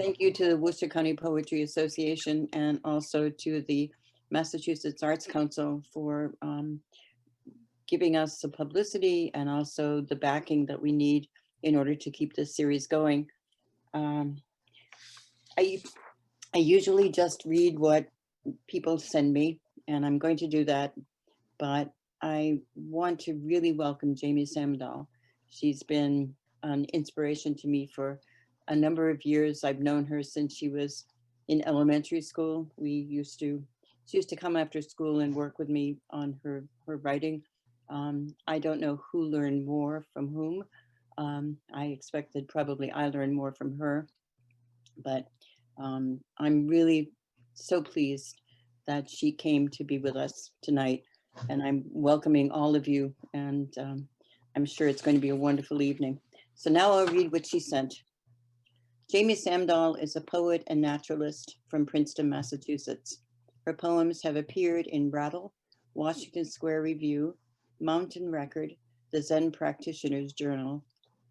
thank you to the Worcester County Poetry Association and also to the Massachusetts Arts Council for giving us the publicity and also the backing that we need in order to keep this series going. I usually just read what people send me, and I'm going to do that, but I want to really welcome Jamie Samdahl. She's been an inspiration to me for a number of years. I've known her since she was in elementary school. She used to come after school and work with me on her writing. I don't know who learned more from whom. I expected probably I learned more from her, but I'm really so pleased that she came to be with us tonight, and I'm welcoming all of you, and I'm sure it's going to be a wonderful evening. So now I'll read what she sent. Jamie Samdahl is a poet and naturalist from Princeton, Massachusetts. Her poems have appeared in Rattle, Washington Square Review, Mountain Record, the Zen Practitioners Journal,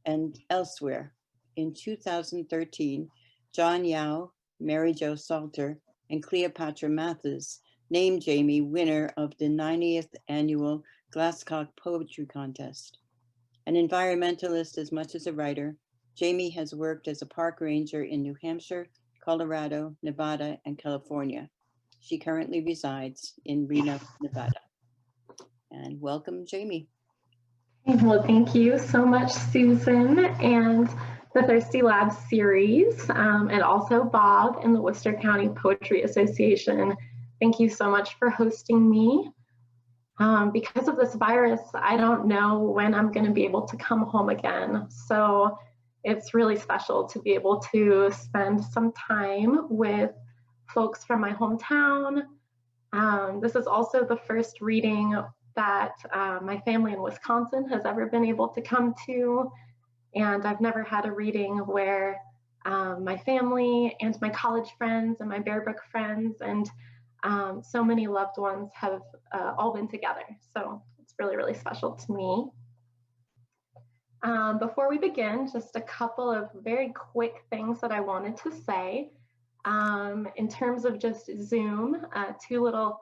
and elsewhere. In 2013, John Yao, Mary Jo Salter, and Cleopatra Matthis named Jamie winner of the 90th Annual Glascock Poetry Contest. An environmentalist as much as a writer, Jamie has worked as a park ranger in New Hampshire, Colorado, Nevada, and California. She currently resides in Reno, Nevada. And welcome, Jamie. Well, thank you so much, Susan, and the Thirsty Labs series, and also Bob and the Worcester County Poetry Association. Thank you so much for hosting me. Because of this virus, I don't know when I'm going to be able to come home again. So it's really special to be able to spend some time with folks from my hometown. This is also the first reading that my family in Wisconsin has ever been able to come to. And I've never had a reading where my family and my college friends and my Bear Brook friends and so many loved ones have all been together. So it's really, really special to me. Before we begin, just a couple of very quick things that I wanted to say. In terms of just Zoom, two little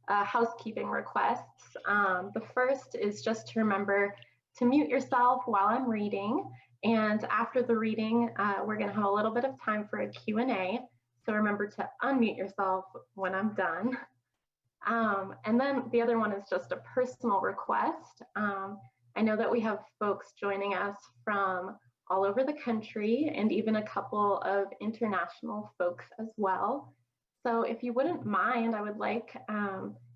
housekeeping requests. The first is just to remember to mute yourself while I'm reading. And after the reading, we're going to have a little bit of time for a Q&A. So remember to unmute yourself when I'm done. And then the other one is just a personal request. I know that we have folks joining us from all over the country and even a couple of international folks as well. So if you wouldn't mind, I would like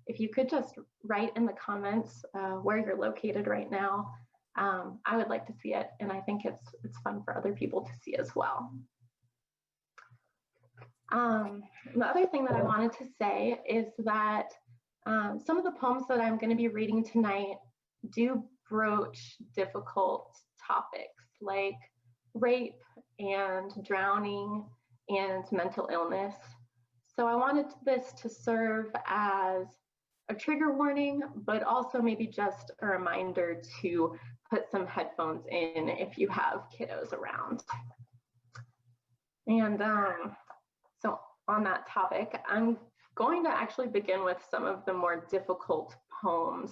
if you could just write in the comments where you're located right now. I would like to see it, and I think it's fun for other people to see as well. The other thing that I wanted to say is that some of the poems that I'm going to be reading tonight do broach difficult topics like rape and drowning and mental illness. So I wanted this to serve as a trigger warning, but also maybe just a reminder to put some headphones in if you have kiddos around. And so on that topic, I'm going to actually begin with some of the more difficult poems.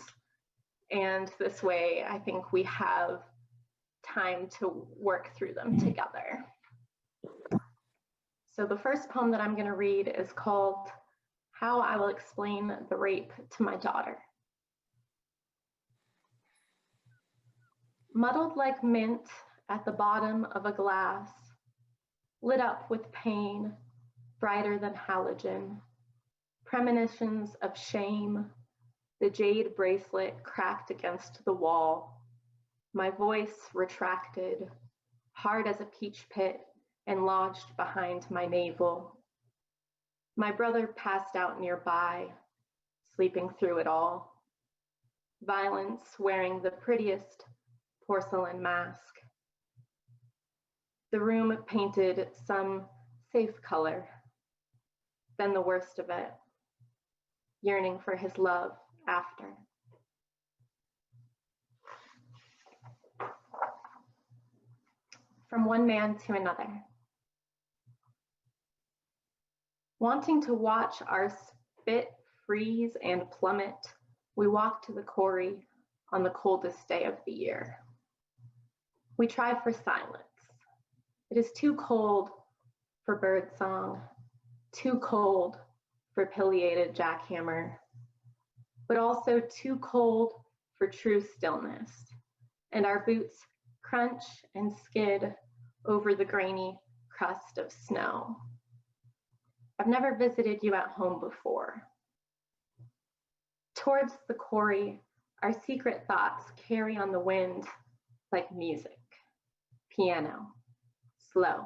And this way, I think we have time to work through them together. So the first poem that I'm going to read is called How I Will Explain the Rape to My Daughter. Muddled like mint at the bottom of a glass, lit up with pain, brighter than halogen, premonitions of shame, the jade bracelet cracked against the wall, my voice retracted, hard as a peach pit and lodged behind my navel. My brother passed out nearby, sleeping through it all. Violence wearing the prettiest porcelain mask. The room painted some safe color, then the worst of it, yearning for his love after. From one man to another. Wanting to watch our spit freeze and plummet, we walk to the quarry on the coldest day of the year. We try for silence. It is too cold for birdsong, too cold for pileated jackhammer, but also too cold for true stillness, and our boots crunch and skid over the grainy crust of snow. I've never visited you at home before. Towards the quarry, our secret thoughts carry on the wind like music, piano, slow.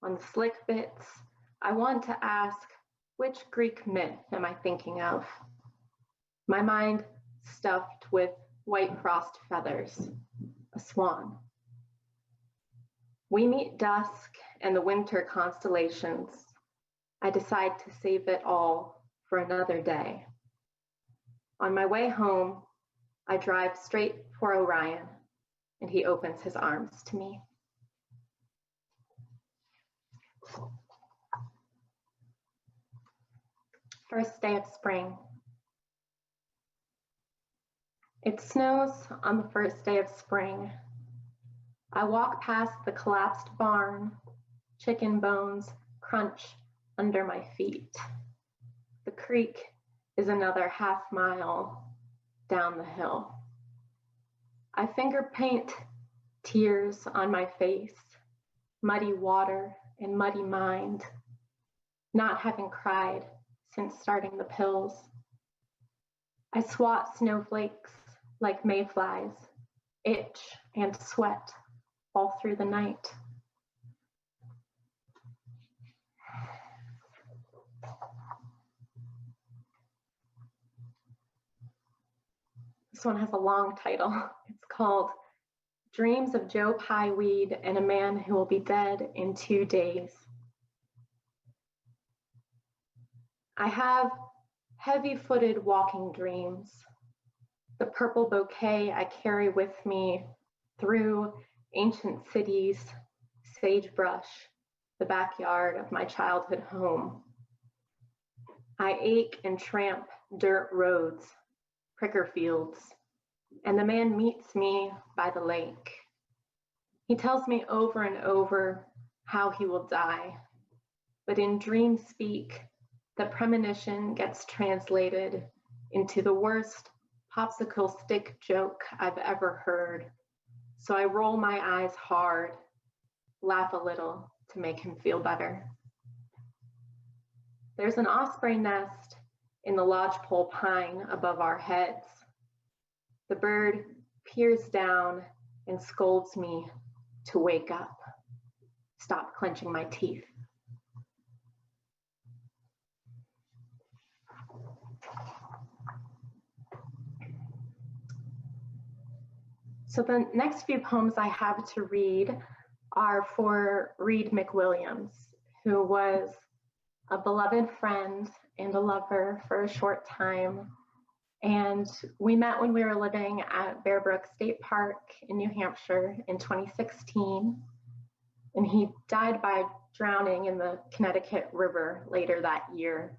On the slick bits, I want to ask, which Greek myth am I thinking of? My mind stuffed with white frost feathers, a swan. We meet dusk and the winter constellations. I decide to save it all for another day. On my way home, I drive straight for Orion, and he opens his arms to me. First day of spring. It snows on the first day of spring. I walk past the collapsed barn. Chicken bones crunch under my feet. The creek is another half-mile down the hill. I finger paint tears on my face, muddy water and muddy mind, not having cried since starting the pills. I swat snowflakes like mayflies, itch and sweat all through the night. This one has a long title. It's called Dreams of Joe Pyeweed and a Man Who Will Be Dead in 2 Days. I have heavy-footed walking dreams. The purple bouquet I carry with me through ancient cities, sagebrush, the backyard of my childhood home. I ache and tramp dirt roads, pricker fields, and the man meets me by the lake. He tells me over and over how he will die, but in dream speak, the premonition gets translated into the worst popsicle stick joke I've ever heard. So I roll my eyes hard, laugh a little to make him feel better. There's an osprey nest in the lodgepole pine above our heads. The bird peers down and scolds me to wake up. Stop clenching my teeth. So the next few poems I have to read are for Reed McWilliams, who was a beloved friend and a lover for a short time. And we met when we were living at Bear Brook State Park in New Hampshire in 2016. And he died by drowning in the Connecticut River later that year.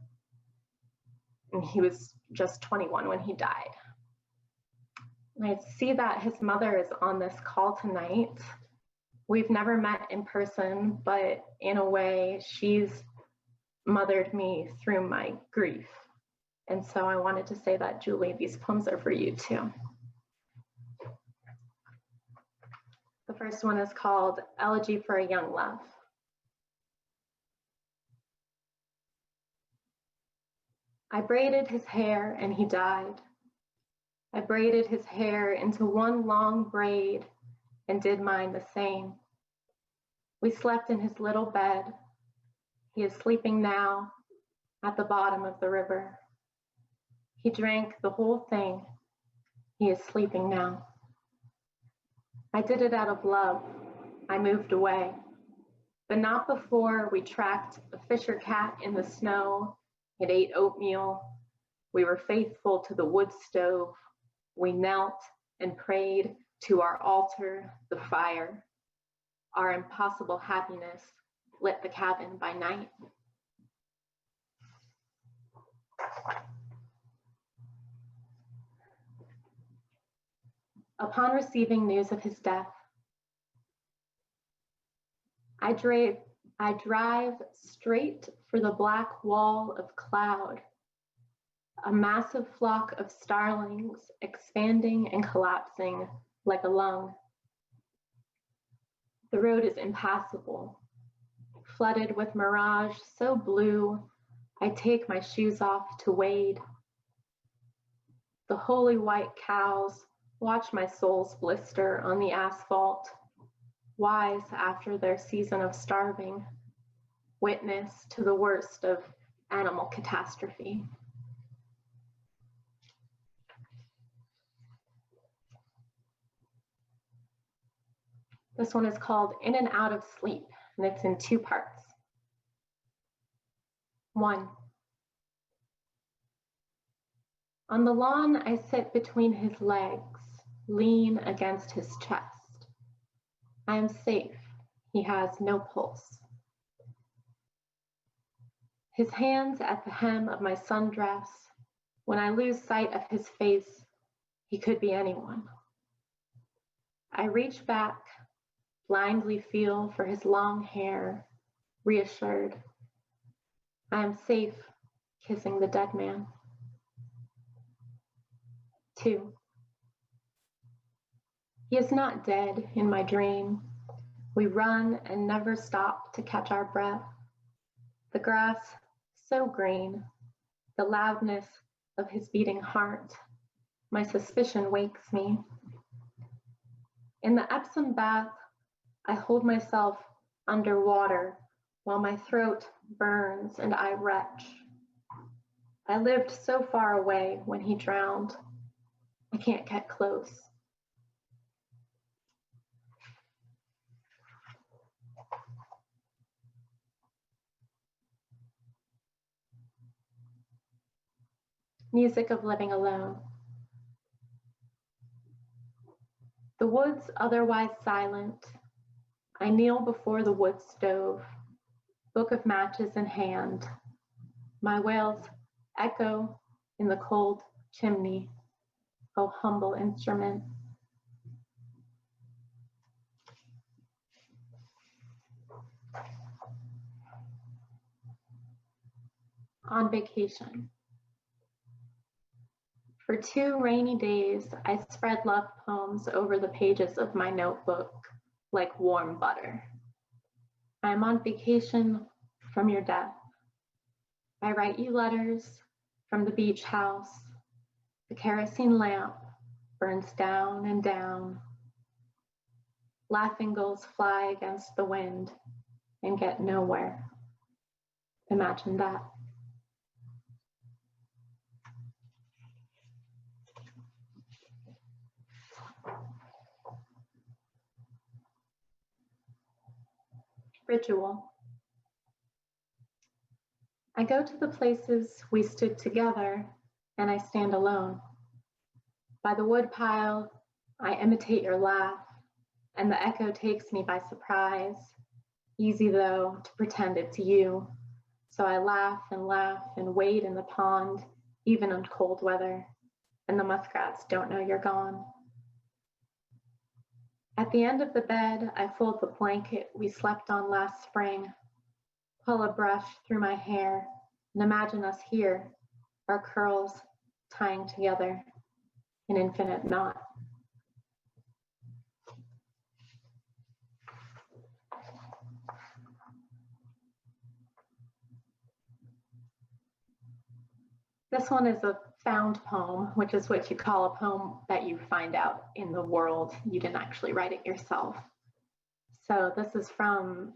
And he was just 21 when he died. And I see that his mother is on this call tonight. We've never met in person, but in a way, she's mothered me through my grief. And so I wanted to say that, Julie, these poems are for you too. The first one is called Elegy for a Young Love. I braided his hair and he died. I braided his hair into one long braid and did mine the same. We slept in his little bed. He is sleeping now at the bottom of the river. He drank the whole thing. He is sleeping now. I did it out of love. I moved away, but not before we tracked a fisher cat in the snow. It ate oatmeal. We were faithful to the wood stove. We knelt and prayed to our altar, the fire. Our impossible happiness lit the cabin by night. Upon receiving news of his death, I drive straight for the black wall of cloud, a massive flock of starlings expanding and collapsing like a lung. The road is impassable, flooded with mirage so blue, I take my shoes off to wade. The holy white cows watch my soles blister on the asphalt, wise after their season of starving, witness to the worst of animal catastrophe. This one is called In and Out of Sleep, and it's in 2 parts. 1. On the lawn, I sit between his legs, lean against his chest. I am safe. He has no pulse. His hands at the hem of my sundress. When I lose sight of his face, he could be anyone. I reach back, blindly feel for his long hair, reassured. I am safe kissing the dead man. 2. He is not dead in my dream. We run and never stop to catch our breath. The grass so green, the loudness of his beating heart. My suspicion wakes me. In the Epsom bath, I hold myself underwater while my throat burns and I retch. I lived so far away when he drowned. I can't get close. Music of living alone. The woods otherwise silent. I kneel before the wood stove, book of matches in hand. My wails echo in the cold chimney. Oh, humble instrument. On vacation. For 2 rainy days, I spread love poems over the pages of my notebook like warm butter. I am on vacation from your death. I write you letters from the beach house. The kerosene lamp burns down and down. Laughing gulls fly against the wind and get nowhere. Imagine that. Ritual. I go to the places we stood together and I stand alone. By the wood pile, I imitate your laugh and the echo takes me by surprise. Easy though to pretend it's you. So I laugh and wade in the pond, even in cold weather, and the muskrats don't know you're gone. At the end of the bed, I fold the blanket we slept on last spring, pull a brush through my hair, and imagine us here, our curls tying together, an infinite knot. This one is a found poem, which is what you call a poem that you find out in the world. You didn't actually write it yourself. So this is from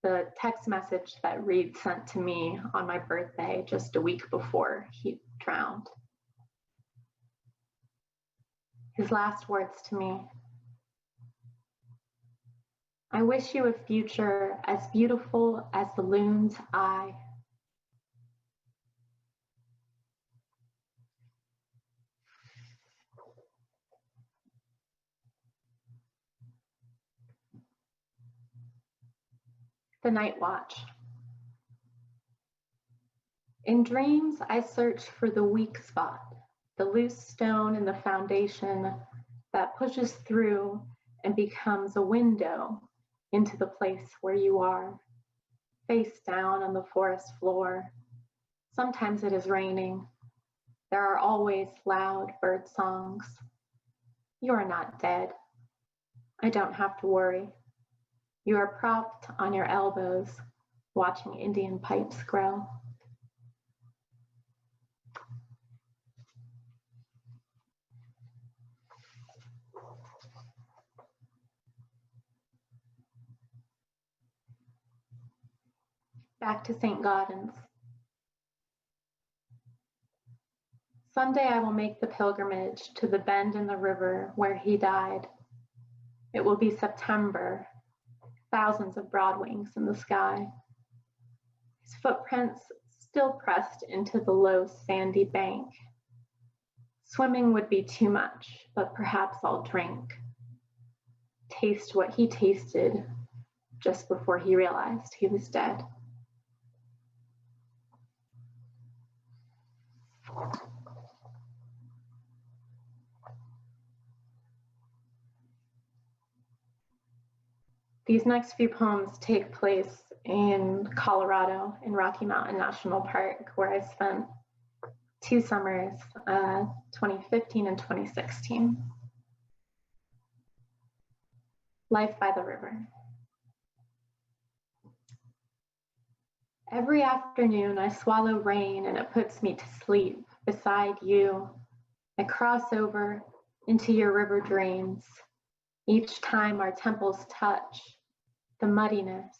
the text message that Reed sent to me on my birthday just a week before he drowned. His last words to me: I wish you a future as beautiful as the loon's eye. The Night Watch. In dreams, I search for the weak spot, the loose stone in the foundation that pushes through and becomes a window into the place where you are, face down on the forest floor. Sometimes it is raining. There are always loud bird songs. You are not dead. I don't have to worry. You are propped on your elbows, watching Indian pipes grow. Back to St. Gaudens. Someday I will make the pilgrimage to the bend in the river where he died. It will be September, thousands of broad wings in the sky. His footprints still pressed into the low sandy bank. Swimming would be too much, but perhaps I'll drink. Taste what he tasted just before he realized he was dead. These next few poems take place in Colorado, in Rocky Mountain National Park, where I spent 2 summers, 2015 and 2016. Life by the river. Every afternoon I swallow rain and it puts me to sleep beside you. I cross over into your river drains. Each time our temples touch, the muddiness,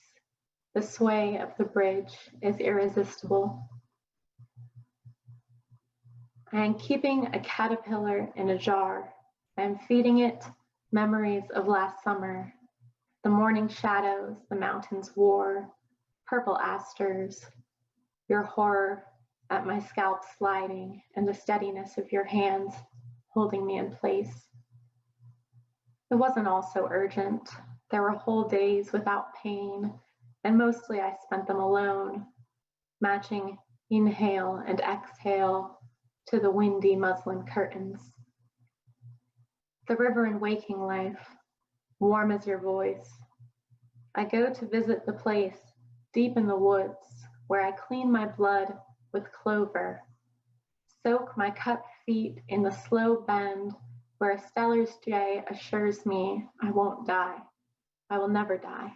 the sway of the bridge is irresistible. I am keeping a caterpillar in a jar. I am feeding it memories of last summer, the morning shadows the mountains wore, purple asters, your horror at my scalp sliding, and the steadiness of your hands holding me in place. It wasn't all so urgent. There were whole days without pain, and mostly I spent them alone, matching inhale and exhale to the windy muslin curtains. The river in waking life, warm as your voice. I go to visit the place deep in the woods where I clean my blood with clover, soak my cut feet in the slow bend where a stellar's jay assures me I won't die. I will never die.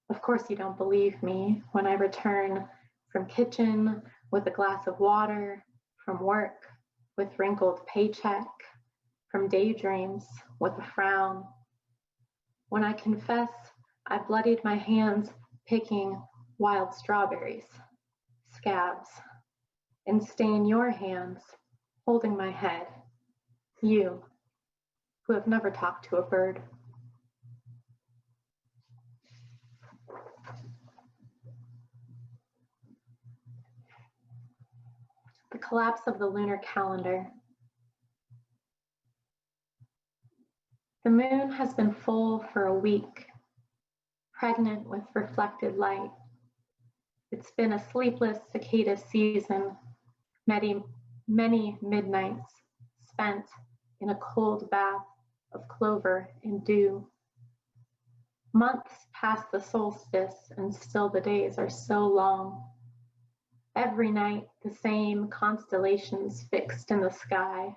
Of course you don't believe me when I return from kitchen with a glass of water, from work with wrinkled paycheck, from daydreams with a frown. When I confess I bloodied my hands picking wild strawberries, scabs, and stain your hands holding my head, you who have never talked to a bird. The collapse of the lunar calendar. The moon has been full for a week, pregnant with reflected light. It's been a sleepless cicada season, many midnights spent in a cold bath of clover and dew. Months past the solstice and still the days are so long. Every night the same constellations fixed in the sky.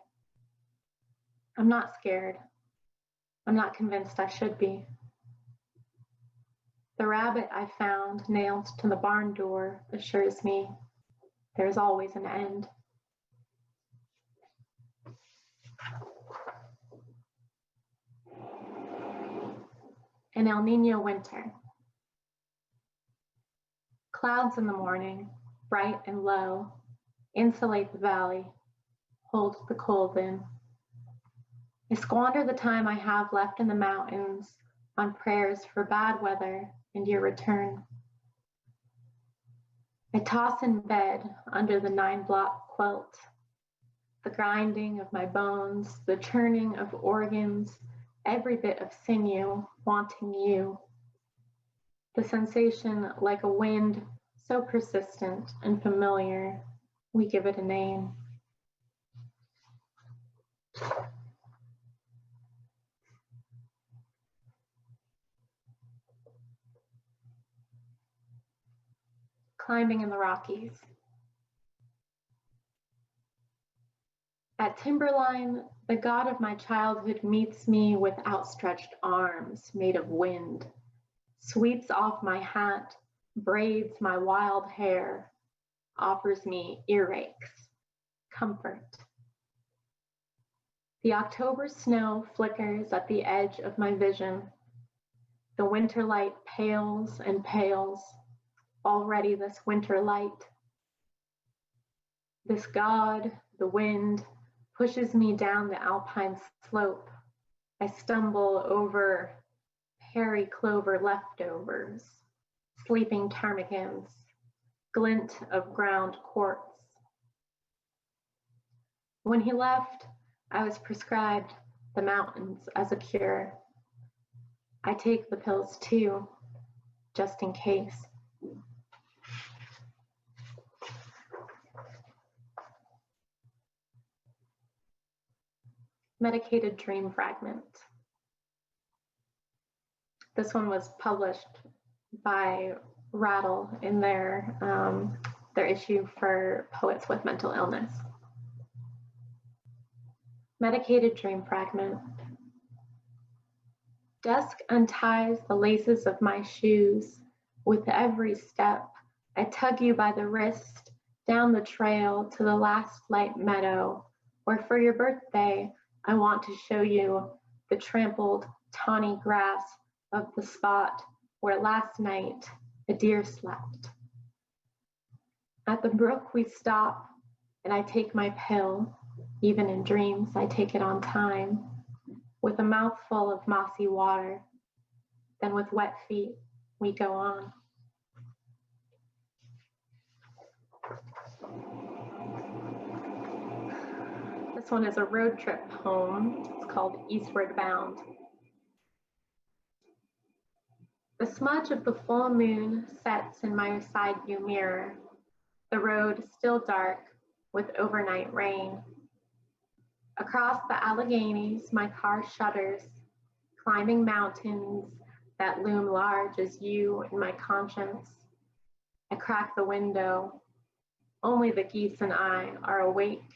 I'm not scared. I'm not convinced I should be. The rabbit I found nailed to the barn door assures me there's always an end. An El Niño winter. Clouds in the morning, bright and low, insulate the valley, hold the cold in. I squander the time I have left in the mountains on prayers for bad weather and your return. I toss in bed under the 9-block quilt, the grinding of my bones, the churning of organs, every bit of sinew wanting you. The sensation like a wind So persistent and familiar, we give it a name. Climbing in the Rockies. At timberline, the god of my childhood meets me with outstretched arms made of wind, sweeps off my hat, braids my wild hair, offers me earaches, comfort. The October snow flickers at the edge of my vision. The winter light pales and pales, already this winter light. This god, the wind, pushes me down the alpine slope. I stumble over hairy clover leftovers, sleeping ptarmigans, glint of ground quartz. When he left, I was prescribed the mountains as a cure. I take the pills too, just in case. Medicated dream fragment. This one was published by Rattle in their issue for poets with mental illness. Medicated dream fragment. Dusk unties the laces of my shoes. With every step, I tug you by the wrist down the trail to the last light meadow, where for your birthday, I want to show you the trampled, tawny grass of the spot where last night a deer slept. At the brook we stop, and I take my pill. Even in dreams, I take it on time, with a mouthful of mossy water. Then with wet feet, we go on. This one is a road trip poem. It's called Eastward Bound. The smudge of the full moon sets in my side view mirror. The road still dark with overnight rain. Across the Alleghenies, my car shudders, climbing mountains that loom large as you in my conscience. I crack the window. Only the geese and I are awake.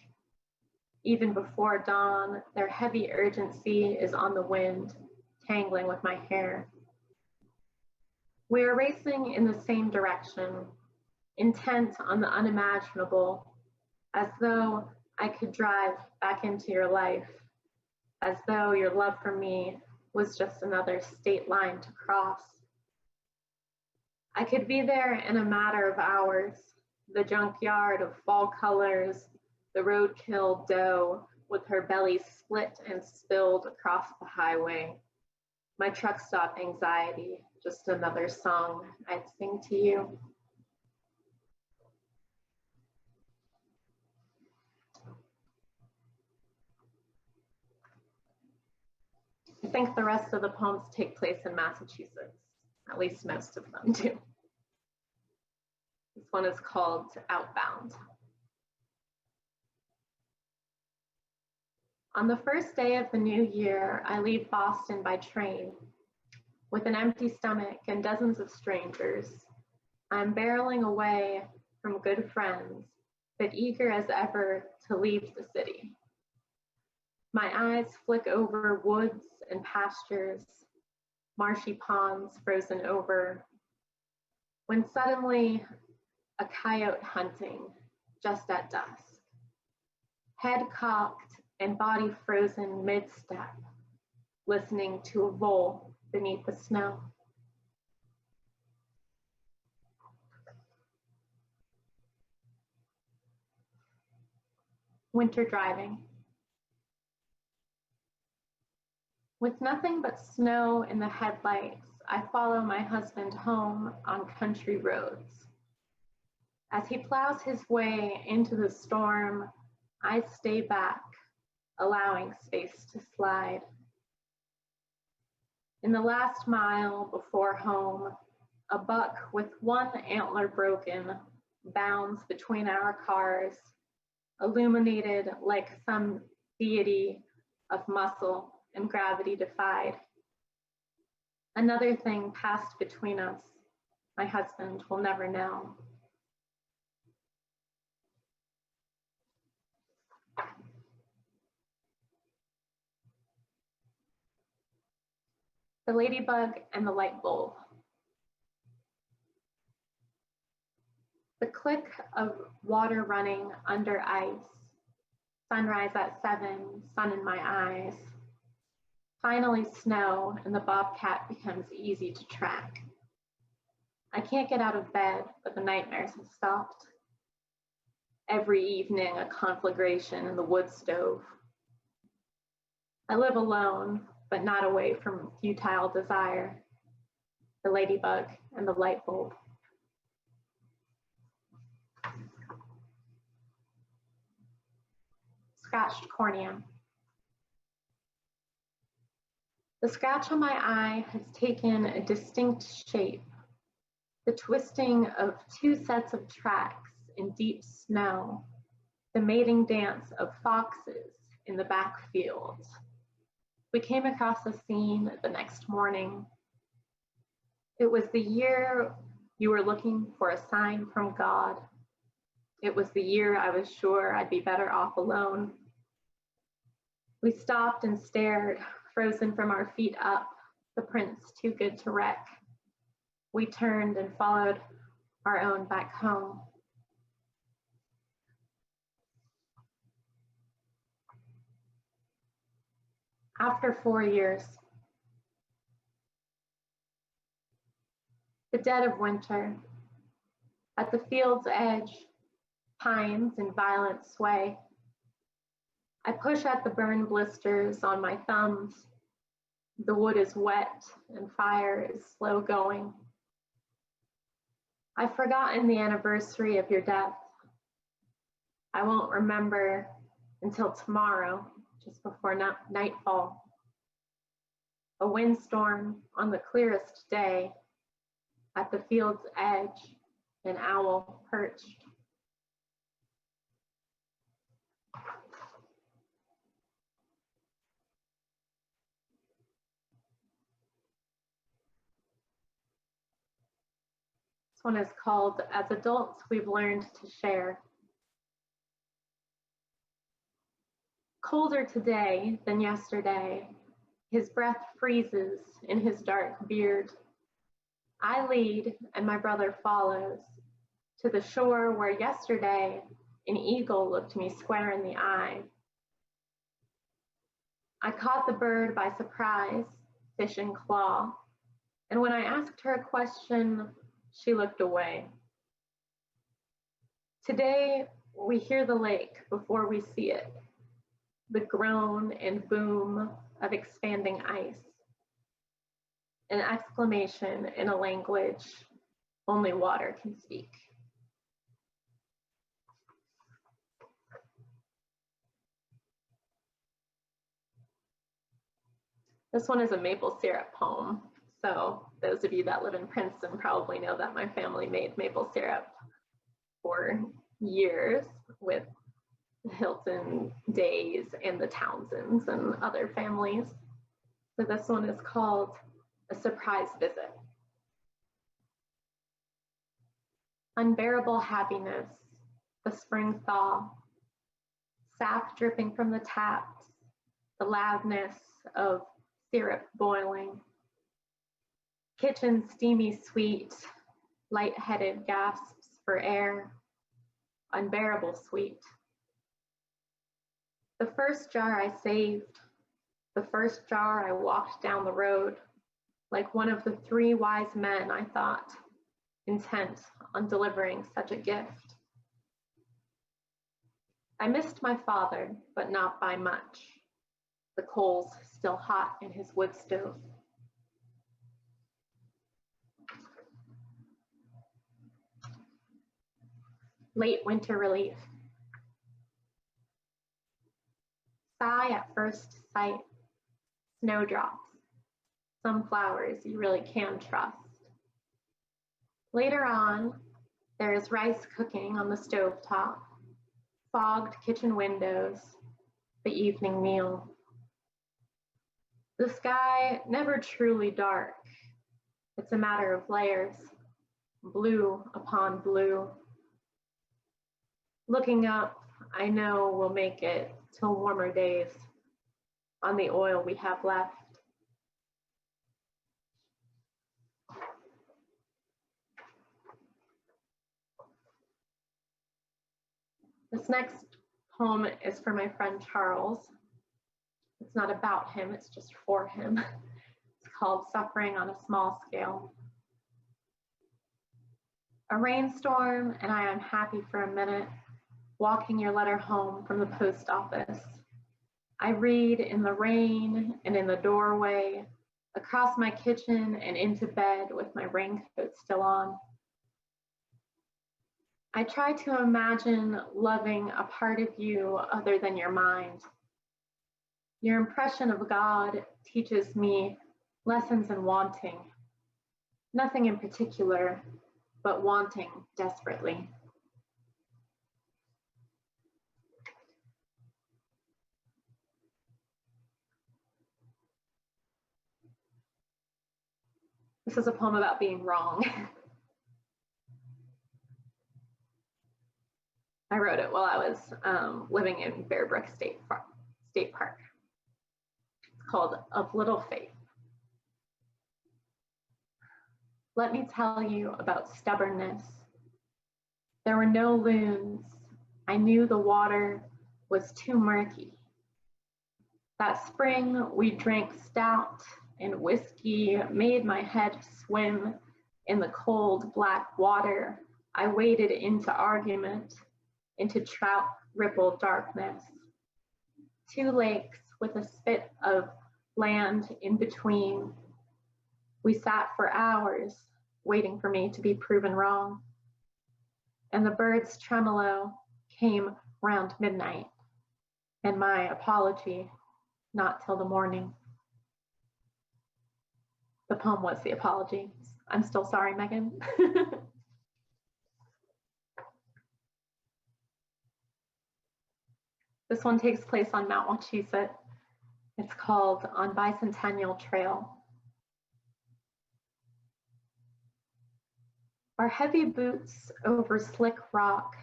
Even before dawn, their heavy urgency is on the wind, tangling with my hair. We are racing in the same direction, intent on the unimaginable, as though I could drive back into your life, as though your love for me was just another state line to cross. I could be there in a matter of hours, the junkyard of fall colors, the roadkill doe with her belly split and spilled across the highway. My truck stop anxiety, just another song I'd sing to you. I think the rest of the poems take place in Massachusetts, at least most of them do. This one is called Outbound. On the first day of the new year, I leave Boston by train. With an empty stomach and dozens of strangers, I'm barreling away from good friends, but eager as ever to leave the city. My eyes flick over woods and pastures, marshy ponds frozen over, when suddenly a coyote hunting just at dusk. Head cocked and body frozen mid-step, listening to a vole beneath the snow. Winter driving. With nothing but snow in the headlights, I follow my husband home on country roads. As he plows his way into the storm, I stay back, allowing space to slide. In the last mile before home, A buck with one antler broken bounds between our cars, illuminated like some deity of muscle and gravity defied. Another thing passed between us, my husband will never know. The ladybug and the light bulb. The click of water running under ice, sunrise at 7, sun in my eyes. Finally snow and the bobcat becomes easy to track. I can't get out of bed, but the nightmares have stopped. Every evening a conflagration in the wood stove. I live alone, but not away from futile desire. The ladybug and the light bulb. Scratched cornea. The scratch on my eye has taken a distinct shape, the twisting of two sets of tracks in deep snow, the mating dance of foxes in the backfield. We came across a scene the next morning. It was the year you were looking for a sign from God. It was the year I was sure I'd be better off alone. We stopped and stared, frozen from our feet up, the prints too good to wreck. We turned and followed our own back home. After 4 years, the dead of winter, at the field's edge, pines in violent sway. I push at the burn blisters on my thumbs. The wood is wet and fire is slow going. I've forgotten the anniversary of your death. I won't remember until tomorrow, just before nightfall. A windstorm on the clearest day, at the field's edge, an owl perched. This one is called As Adults We've Learned to Share. Colder today than yesterday, his breath freezes in his dark beard. I lead and my brother follows to the shore where yesterday an eagle looked me square in the eye. I caught the bird by surprise, fish and claw, and when I asked her a question, she looked away. Today, we hear the lake before we see it, the groan and boom of expanding ice, an exclamation in a language only water can speak. This one is a maple syrup poem. So those of you that live in Princeton probably know that my family made maple syrup for years with the Hilton Days and the Townsends and other families. So this one is called A Surprise Visit. Unbearable happiness, the spring thaw, sap dripping from the taps, the loudness of syrup boiling, kitchen steamy sweet, light-headed gasps for air, unbearable sweet. The first jar I saved, the first jar I walked down the road, like one of the 3 wise men, I thought, intent on delivering such a gift. I missed my father, but not by much, the coals still hot in his wood stove. Late winter relief. Sigh at first sight, snowdrops, some flowers you really can trust. Later on, there is rice cooking on the stovetop, fogged kitchen windows, the evening meal. The sky never truly dark. It's a matter of layers, blue upon blue. Looking up, I know we'll make it till warmer days on the oil we have left. This next poem is for my friend Charles. It's not about him, it's just for him. It's called Suffering on a Small Scale. A rainstorm and I am happy for a minute, walking your letter home from the post office. I read in the rain and in the doorway, across my kitchen and into bed with my raincoat still on. I try to imagine loving a part of you other than your mind. Your impression of God teaches me lessons in wanting. Nothing in particular, but wanting desperately. This is a poem about being wrong. I wrote it while I was living in Bear Brook State Park. It's called Of Little Faith. Let me tell you about stubbornness. There were no loons. I knew the water was too murky. That spring we drank stout and whiskey made my head swim in the cold black water. I waded into argument, into trout rippled darkness. 2 lakes with a spit of land in between. We sat for hours waiting for me to be proven wrong. And the bird's tremolo came round midnight, and my apology not till the morning. The poem was the apology. I'm still sorry, Megan. This one takes place on Mount Wachusett. It's called On Bicentennial Trail. Our heavy boots over slick rock,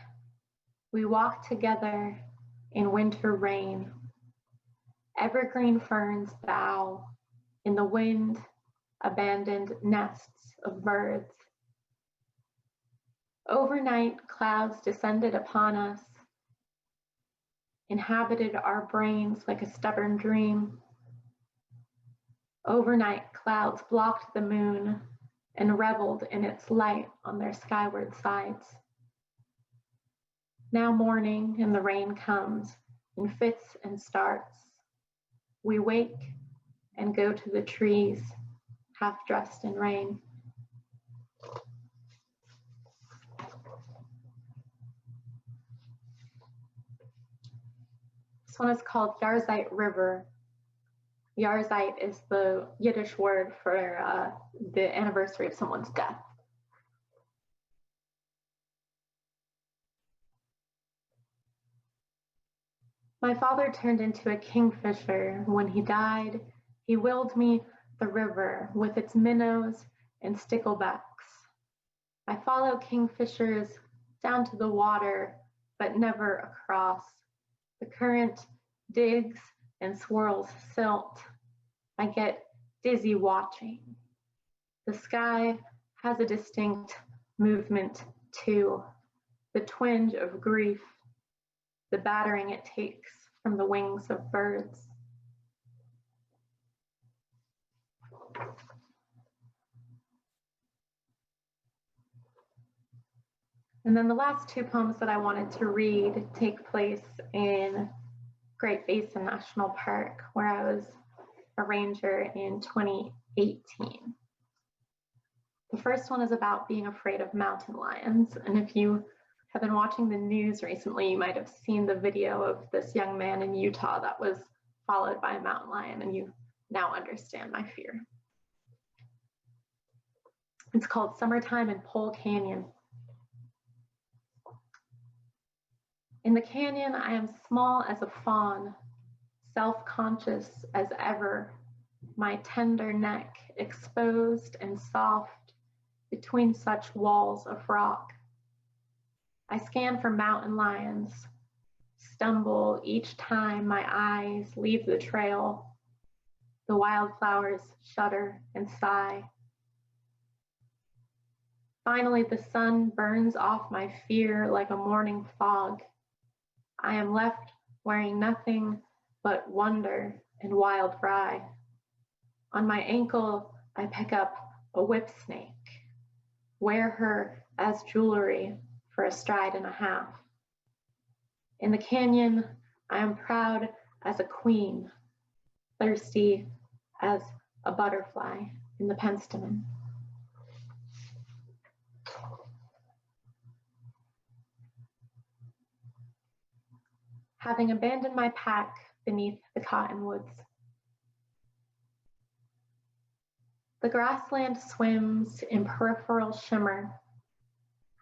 we walk together in winter rain. Evergreen ferns bow in the wind, abandoned nests of birds. Overnight, clouds descended upon us, inhabited our brains like a stubborn dream. Overnight, clouds blocked the moon and reveled in its light on their skyward sides. Now morning and the rain comes in fits and starts. We wake and go to the trees, half dressed in rain. This one is called Yarzite River. Yarzite is the Yiddish word for the anniversary of someone's death. My father turned into a kingfisher. When he died, he willed me the river with its minnows and sticklebacks. I follow kingfishers down to the water, but never across. The current digs and swirls silt. I get dizzy watching. The sky has a distinct movement too. The twinge of grief, the battering it takes from the wings of birds. And then the last 2 poems that I wanted to read take place in Great Basin National Park, where I was a ranger in 2018. The first one is about being afraid of mountain lions. And if you have been watching the news recently, you might have seen the video of this young man in Utah that was followed by a mountain lion, and you now understand my fear. It's called Summertime in Pole Canyon. In the canyon, I am small as a fawn, self-conscious as ever, my tender neck exposed and soft between such walls of rock. I scan for mountain lions, stumble each time my eyes leave the trail. The wildflowers shudder and sigh. Finally, the sun burns off my fear like a morning fog. I am left wearing nothing but wonder and wild rye. On my ankle, I pick up a whip snake, wear her as jewelry for a stride and a half. In the canyon, I am proud as a queen, thirsty as a butterfly in the penstemon. Having abandoned my pack beneath the cottonwoods. The grassland swims in peripheral shimmer.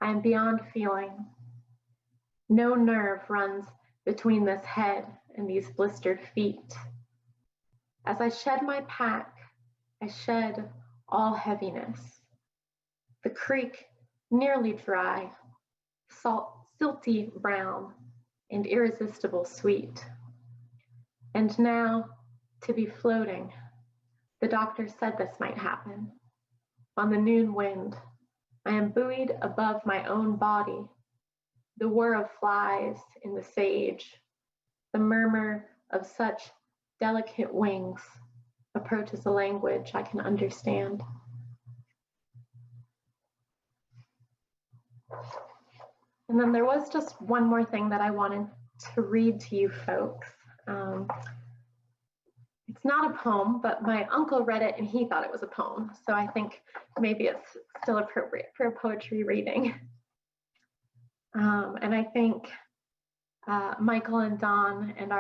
I am beyond feeling. No nerve runs between this head and these blistered feet. As I shed my pack, I shed all heaviness. The creek nearly dry, silty brown, and irresistible sweet. And now, to be floating, the doctor said this might happen. On the noon wind, I am buoyed above my own body, the whir of flies in the sage, the murmur of such delicate wings approaches a language I can understand. And then there was just one more thing that I wanted to read to you folks. It's not a poem, but my uncle read it and he thought it was a poem. So I think maybe it's still appropriate for a poetry reading. And I think Michael and Don and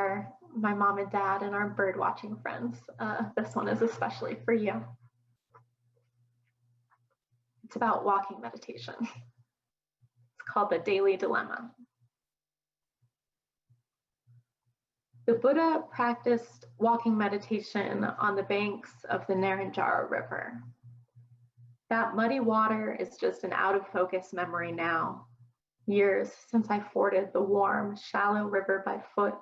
my mom and dad and our bird watching friends, this one is especially for you. It's about walking meditation. It's called The Daily Dilemma. The Buddha practiced walking meditation on the banks of the Naranja River. That muddy water is just an out of focus memory now. Years since I forded the warm, shallow river by foot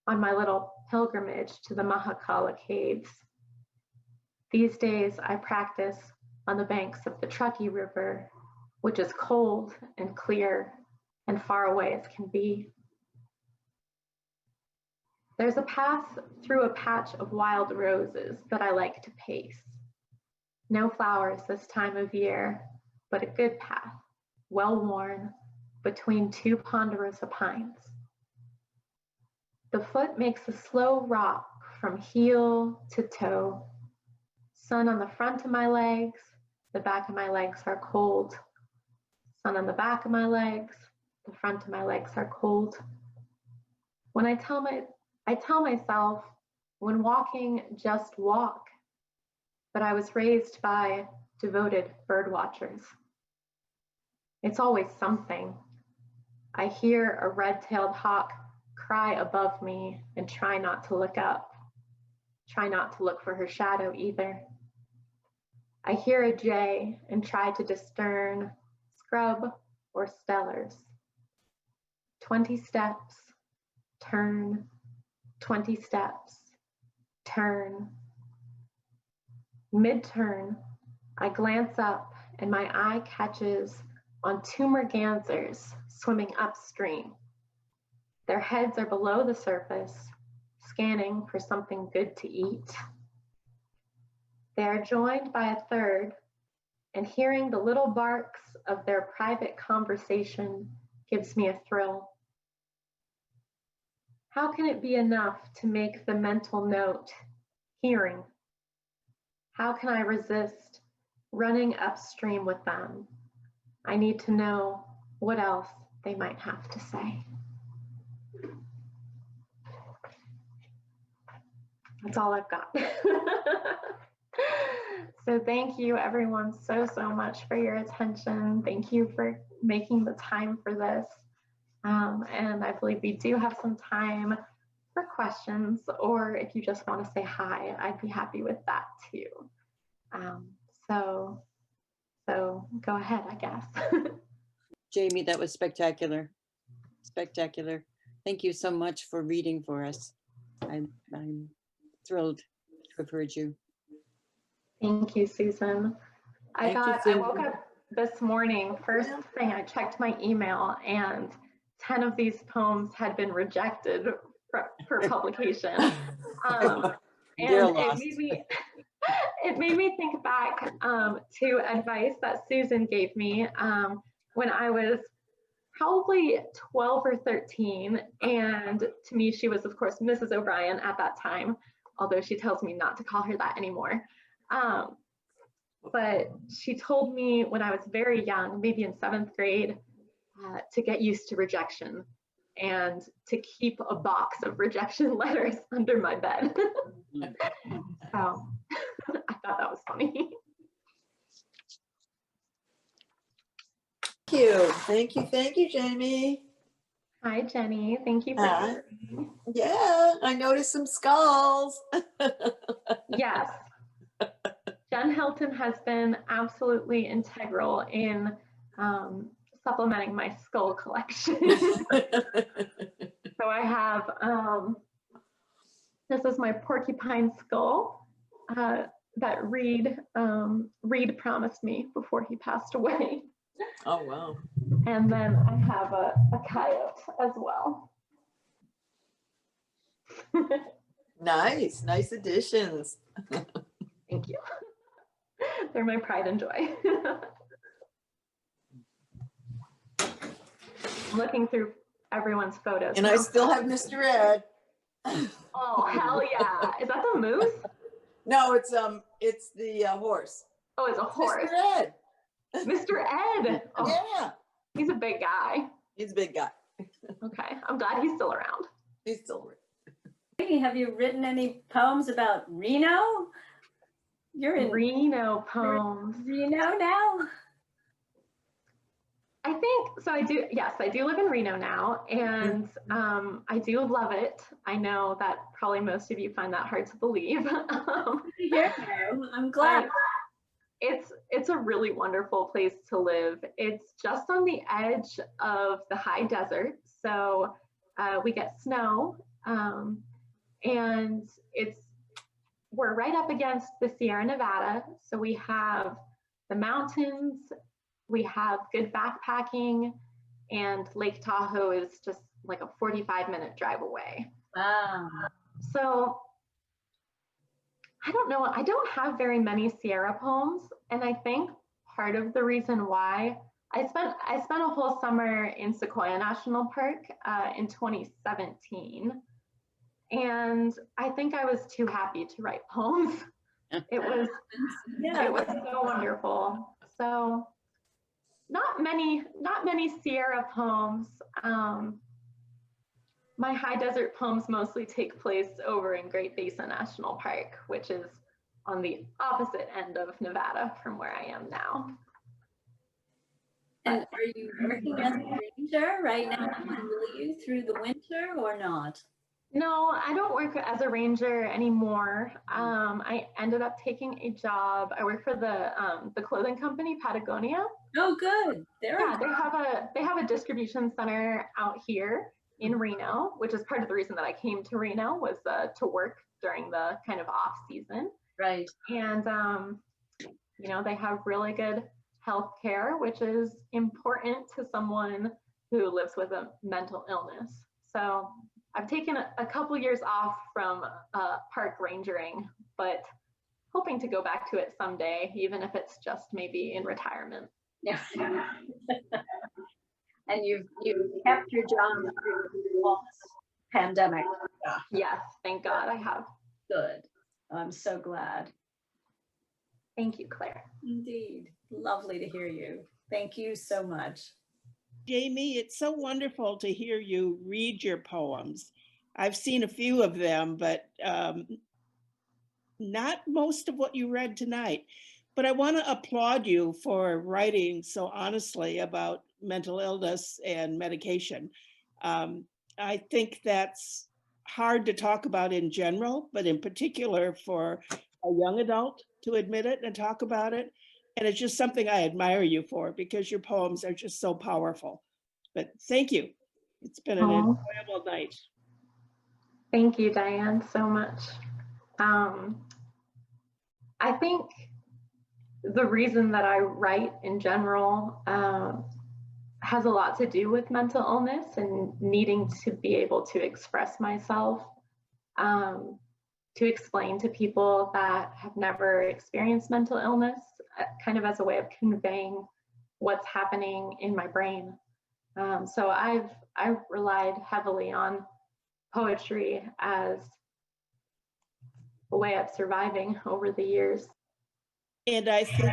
on my little pilgrimage to the Mahakala caves. These days I practice on the banks of the Truckee River, which is cold and clear and far away as can be. There's a path through a patch of wild roses that I like to pace. No flowers this time of year, but a good path, well worn, between two ponderosa pines. The foot makes a slow rock from heel to toe. Sun on the front of my legs, the back of my legs are cold. Sun on the back of my legs, the front of my legs are cold. When I tell myself, when walking, just walk. But I was raised by devoted bird watchers. It's always something. I hear a red-tailed hawk cry above me and try not to look up. Try not to look for her shadow either. I hear a jay and try to discern scrub or stellars. 20 steps, turn, 20 steps, turn. Mid-turn, I glance up and my eye catches on two mergansers swimming upstream. Their heads are below the surface, scanning for something good to eat. They are joined by a third, and hearing the little barks of their private conversation gives me a thrill. How can it be enough to make the mental note, hearing? How can I resist running upstream with them? I need to know what else they might have to say. That's all I've got. So thank you everyone so much for your attention. Thank you for making the time for this. And I believe we do have some time for questions, or if you just want to say hi, I'd be happy with that too. So go ahead, I guess. Jamie, that was spectacular. Spectacular. Thank you so much for reading for us. I'm thrilled to have heard you. Thank you, Susan. I woke up this morning, first thing I checked my email, and 10 of these poems had been rejected for publication. And it made me think back to advice that Susan gave me when I was probably 12 or 13. And to me, she was, of course, Mrs. O'Brien at that time, although she tells me not to call her that anymore. But she told me when I was very young, maybe in 7th grade, to get used to rejection and to keep a box of rejection letters under my bed. So I thought that was funny. Thank you, Jamie. Hi, Jenny. Thank you for Yeah, I noticed some skulls. Yes. Jen Hilton has been absolutely integral in supplementing my skull collection. So I have, this is my porcupine skull that Reed promised me before he passed away. Oh, wow. And then I have a coyote as well. Nice additions. Thank you. They're my pride and joy. Looking through everyone's photos. And I still have Mr. Ed. Oh, hell yeah. Is that the moose? No, it's the horse. Oh, it's a horse. Mr. Ed. Mr. Ed. Oh, yeah. He's a big guy. He's a big guy. Okay. I'm glad he's still around. He's still around. Have you written any poems about Reno? You're in Reno poems. Reno now? I think so. I do. Yes, I do live in Reno now, and I do love it. I know that probably most of you find that hard to believe. I'm glad. It's a really wonderful place to live. It's just on the edge of the high desert, so we get snow, and we're right up against the Sierra Nevada, so we have the mountains, we have good backpacking, and Lake Tahoe is just like a 45-minute drive away. Wow. So I don't know, I don't have very many Sierra poems, and I think part of the reason why I spent a whole summer in Sequoia National Park in 2017. And I think I was too happy to write poems. It was so wonderful. So not many Sierra poems. My high desert poems mostly take place over in Great Basin National Park, which is on the opposite end of Nevada from where I am now. And are you working as a ranger right now? Will you through the winter or not? No, I don't work as a ranger anymore. I ended up taking a job. I work for the clothing company Patagonia. Oh, good. They have a distribution center out here in Reno, which is part of the reason that I came to Reno was to work during the kind of off season. Right. And you know, they have really good health care, which is important to someone who lives with a mental illness. So I've taken a couple years off from park rangering, but hoping to go back to it someday, even if it's just maybe in retirement. Yeah. And you've kept your job through the pandemic. Yes, thank God I have. Good. I'm so glad. Thank you, Claire. Indeed. Lovely to hear you. Thank you so much. Jamie, it's so wonderful to hear you read your poems. I've seen a few of them, but not most of what you read tonight. But I want to applaud you for writing so honestly about mental illness and medication. I think that's hard to talk about in general, but in particular for a young adult to admit it and talk about it. And it's just something I admire you for, because your poems are just so powerful. But thank you. It's been an Aw. enjoyable night. Thank you, Diane, so much. I think the reason that I write in general has a lot to do with mental illness and needing to be able to express myself, to explain to people that have never experienced mental illness, kind of as a way of conveying what's happening in my brain. So I've relied heavily on poetry as a way of surviving over the years. And I think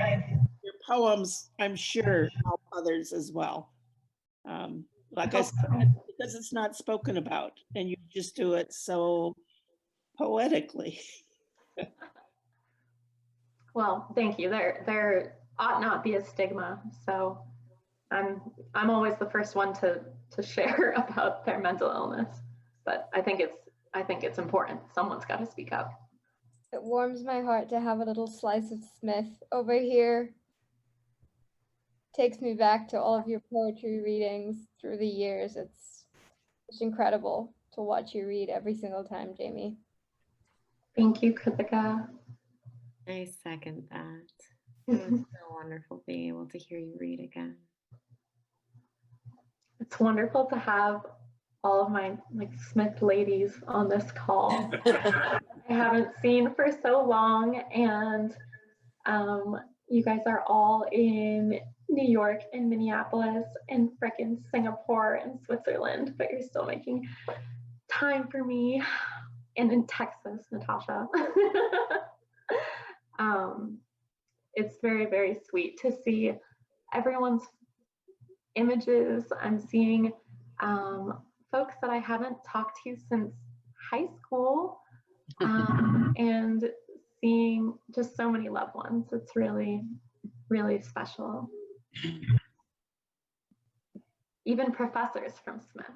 your poems, I'm sure, help others as well. Like I said, because it's not spoken about, and you just do it so poetically. Well, thank you. There ought not be a stigma, so I'm always the first one to share about their mental illness. But I think it's important. Someone's got to speak up. It warms my heart to have a little slice of Smith over here. Takes me back to all of your poetry readings through the years. It's incredible to watch you read every single time, Jamie. Thank you, Kritika. I second that. It was so wonderful being able to hear you read again. It's wonderful to have all of my Smith ladies on this call. I haven't seen for so long, and you guys are all in New York and Minneapolis and frickin' Singapore and Switzerland, but you're still making time for me. And in Texas, Natasha. It's very, very sweet to see everyone's images. I'm seeing folks that I haven't talked to since high school, and seeing just so many loved ones. It's really, really special. Even professors from Smith.